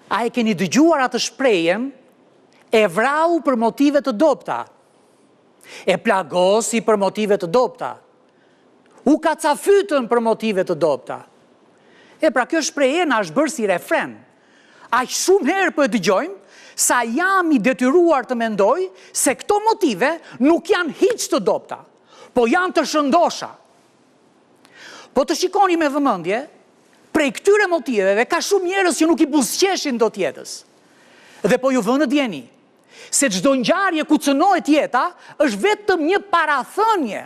A e keni dëgjuar atë shprehjen, e vrau për motive të dobta, e plagosi për motive të dobta, u kacafytën për motive të dobta. E pra kjo shprehje na është bërë si refren. Aq shumë herë po e dëgjojmë, sa jam i detyruar të mendoj se këto motive nuk janë hiç të dobta, po janë të shëndosha. Po të shikoni me vëmendje, prej këtyre motiveve ka shumë njerëz që nuk i buzëqeshin dot jetës. Dhe po ju vënë djeni, se çdo ngjarje ku cënohet jeta është vetëm një parathënie.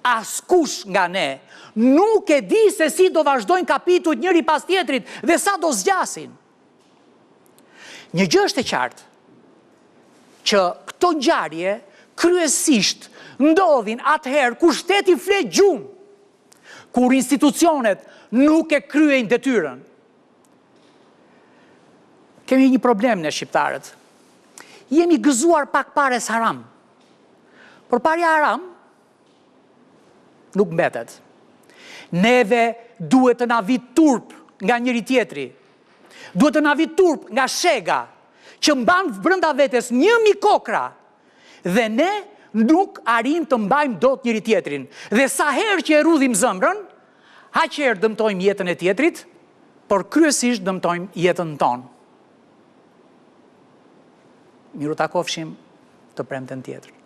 Askush nga ne nuk e di se si do vazhdojnë kapitujt njëri pas tjetrit dhe sa do zgjasin. Një gjë është e qartë, që këto ngjarje kryesisht ndodhin atëherë kur shteti flet gjumë, kur institucionet nuk e kryejnë detyrën. Kemi një problem ne shqiptarët. Jemi gëzuar pak pares haram. Por parja haram nuk mbetet. Neve duhet të na vit turp nga njëri tjetri. Duhet të na vit turp nga shega, që mban brenda vetes 1000 kokra, dhe ne nuk arrim të mbajmë dot njëri tjetrin. Dhe sa herë që e rudhim zëmrën, aq herë dëmtojmë jetën e tjetrit, por kryesisht dëmtojmë jetën tonë. Miru takofshim të premten tjetër.